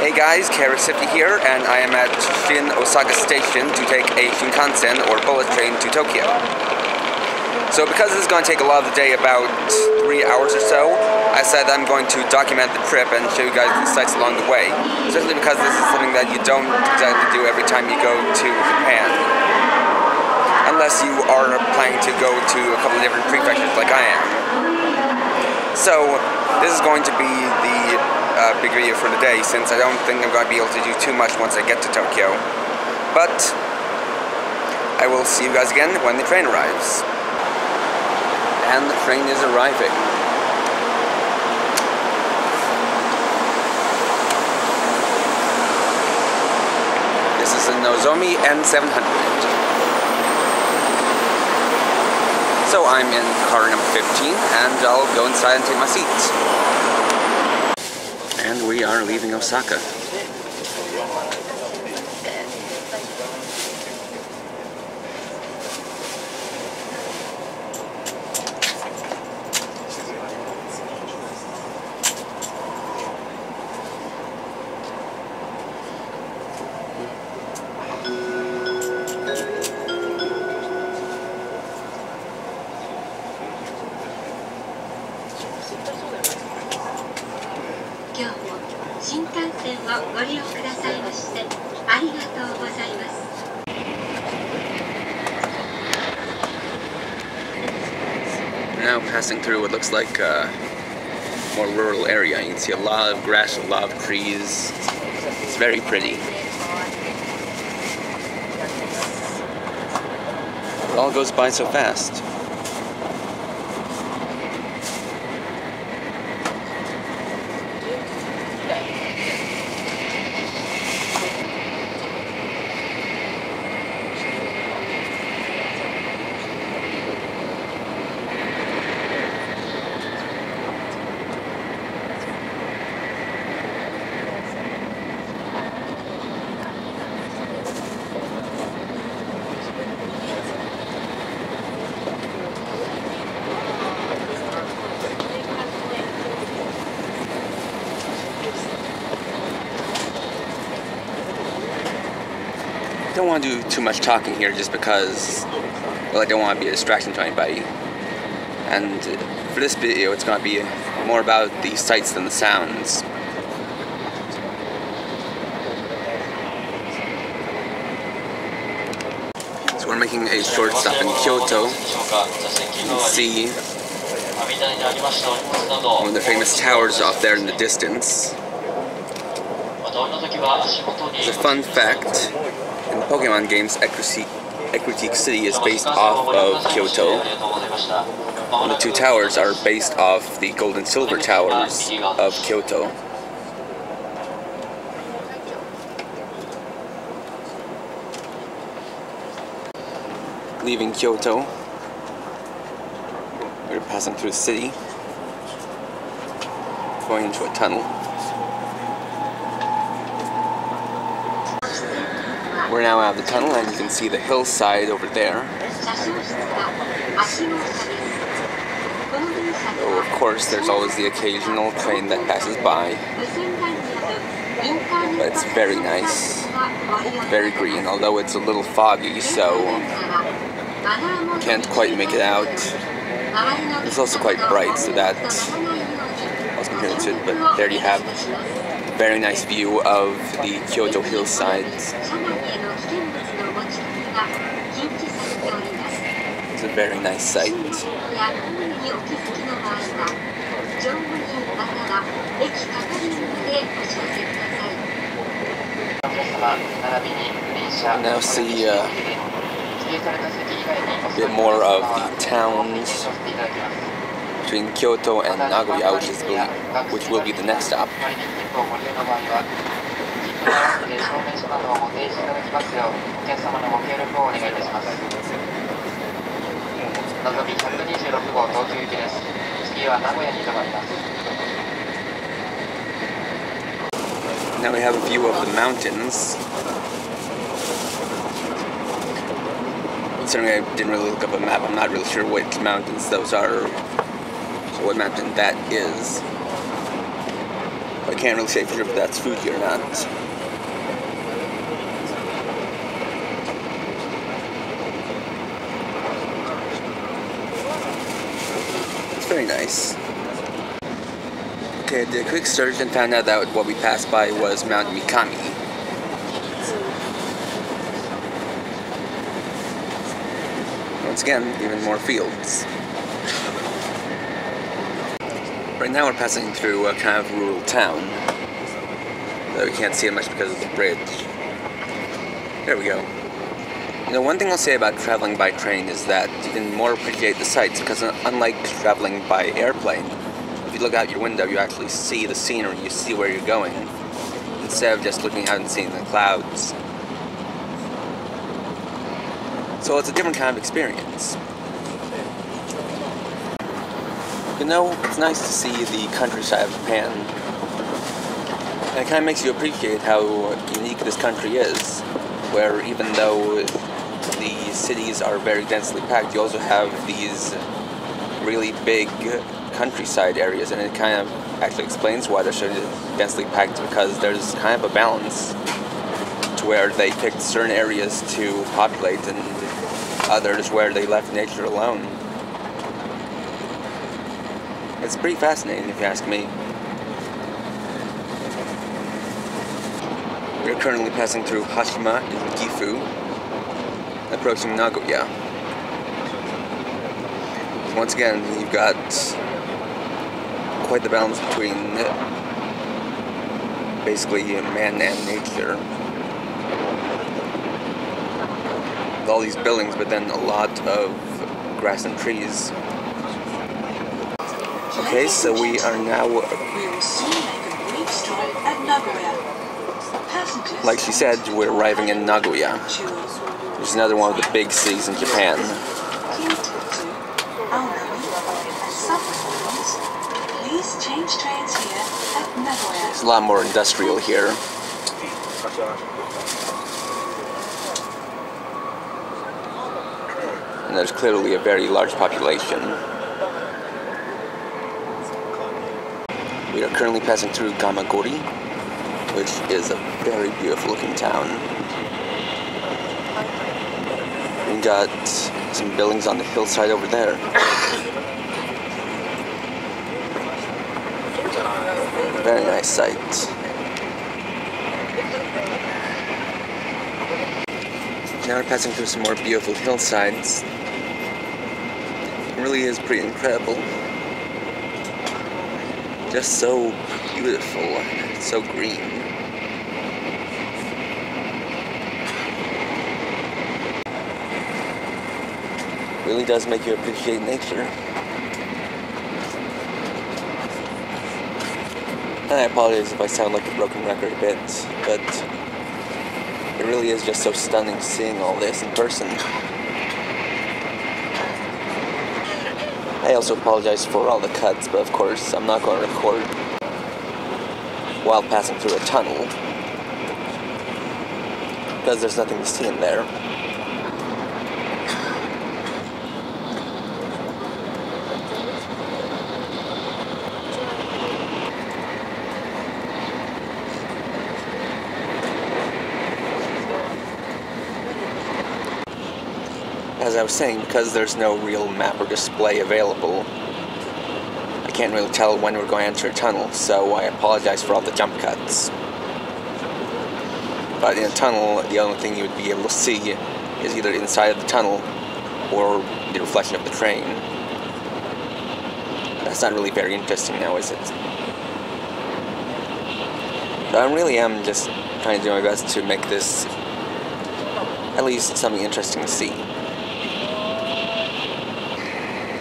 Hey guys, Karasifty here, and I am at Osaka Station to take a Shinkansen, or bullet train, to Tokyo. So because this is going to take a lot of the day, about 3 hours or so, I said I'm going to document the trip and show you guys the sights along the way, especially because this is something that you don't exactly do every time you go to Japan. Unless you are planning to go to a couple of different prefectures like I am. So, this is going to be the big video for the day, since I don't think I'm going to be able to do too much once I get to Tokyo. But I will see you guys again when the train arrives. And the train is arriving. This is the Nozomi N700. So I'm in car number 15, and I'll go inside and take my seat. And we are leaving Osaka. Now passing through what looks like a more rural area. You can see a lot of grass, a lot of trees. It's very pretty. It all goes by so fast. I don't want to do too much talking here just because, well, I don't want to be a distraction to anybody. And for this video, it's going to be more about the sights than the sounds. So we're making a short stop in Kyoto. You can see one of the famous towers off there in the distance. As a fun fact, in the Pokemon games, Equity City is based off of Kyoto. And the two towers are based off the gold and silver towers of Kyoto. Leaving Kyoto, we're passing through the city, going into a tunnel. We're now out of the tunnel, and you can see the hillside over there. So of course there's always the occasional train that passes by. But it's very nice, very green, although it's a little foggy, so can't quite make it out. It's also quite bright, so that was compared to it, but there you have a very nice view of the Kyoto hillsides. It's a very nice sight. Now see a bit more of the towns between Kyoto and Nagoya, which will be the next stop. Now we have a view of the mountains. Considering I didn't really look up a map, I'm not really sure which mountains those are, or what mountain that is. I can't really say for sure if that's Fuji or not. It's very nice. Okay, I did a quick search and found out that what we passed by was Mount Mikami. Once again, even more fields. Right now we're passing through a kind of rural town, though we can't see it much because of the bridge. There we go. You know, one thing I'll say about traveling by train is that you can more appreciate the sights, because unlike traveling by airplane, if you look out your window, you actually see the scenery, you see where you're going, instead of just looking out and seeing the clouds. So it's a different kind of experience. You know, it's nice to see the countryside of Japan. And it kind of makes you appreciate how unique this country is, where even though the cities are very densely packed, you also have these really big countryside areas, and it kind of actually explains why they're so densely packed, because there's kind of a balance to where they picked certain areas to populate and others where they left nature alone. It's pretty fascinating if you ask me. We're currently passing through Hashima in Gifu, approaching Nagoya. Once again, you've got quite the balance between basically man and nature. With all these buildings, but then a lot of grass and trees. Okay, so we are now, like she said, we're arriving in Nagoya, which is another one of the big cities in Japan. It's a lot more industrial here. And there's clearly a very large population. We are currently passing through Gamagori, which is a very beautiful looking town. We got some buildings on the hillside over there. Very nice sight. Now we're passing through some more beautiful hillsides. It really is pretty incredible. Just so beautiful, so green. Really does make you appreciate nature. And I apologize if I sound like a broken record a bit, but it really is just so stunning seeing all this in person. I also apologize for all the cuts, but of course I'm not going to record while passing through a tunnel, because there's nothing to see in there. As I was saying, because there's no real map or display available, I can't really tell when we're going to enter a tunnel, so I apologize for all the jump cuts. But in a tunnel, the only thing you would be able to see is either inside of the tunnel or the reflection of the train. That's not really very interesting now, is it? But I really am just trying to do my best to make this at least something interesting to see.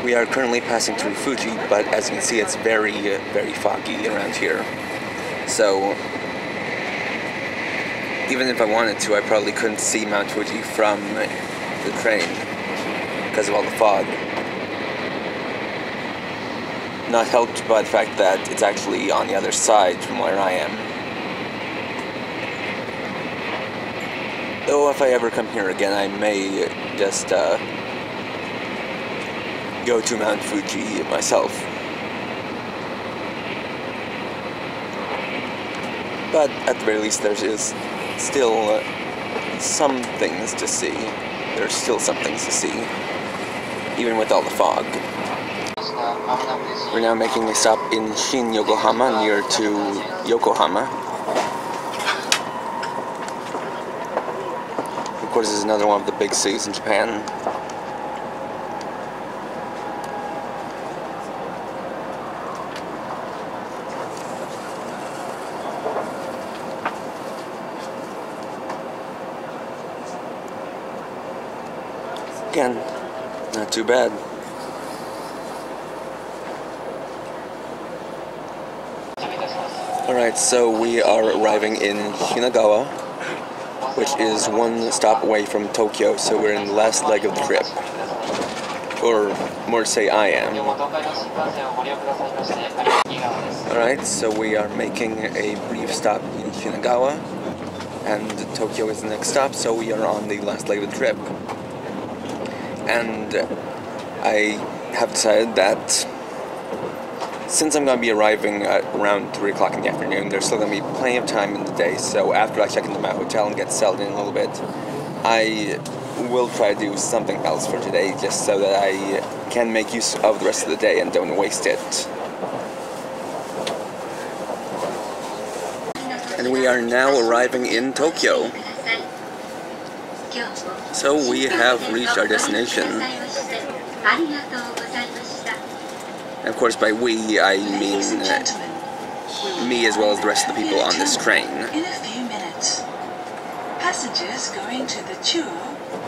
We are currently passing through Fuji, but as you can see, it's very, very foggy around here. So, even if I wanted to, I probably couldn't see Mount Fuji from the train because of all the fog. Not helped by the fact that it's actually on the other side from where I am. Though if I ever come here again, I may just go to Mount Fuji myself. but at the very least there is still some things to see. There's still some things to see, even with all the fog. We're now making a stop in Shin Yokohama, near to Yokohama. Of course, this is another one of the big cities in Japan. Again, not too bad. Alright, so we are arriving in Shinagawa, which is one stop away from Tokyo, so we're in the last leg of the trip. Or, more to say, I am. Alright, so we are making a brief stop in Shinagawa, and Tokyo is the next stop, so we are on the last leg of the trip. And I have decided that since I'm going to be arriving at around 3 o'clock in the afternoon, there's still going to be plenty of time in the day, so after I check into my hotel and get settled in a little bit, I will try to do something else for today, just so that I can make use of the rest of the day and don't waste it. And we are now arriving in Tokyo. So we have reached our destination. And of course, by we, I mean me as well as the rest of the people on this train. In a few minutes, passengers going to the Chuo,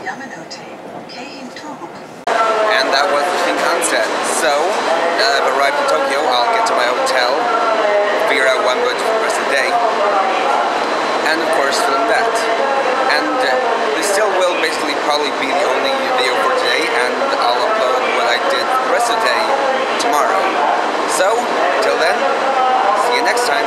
Yamanote, Keihin Tohoku. And that was the Shinkansen. So, now that I've arrived in Tokyo, I'll get to my hotel, figure out what I'm going to do for the rest of the day, and of course film that. And this still will basically probably be the only video for today, and I'll upload what I did for the rest of the day tomorrow. So, till then, see you next time.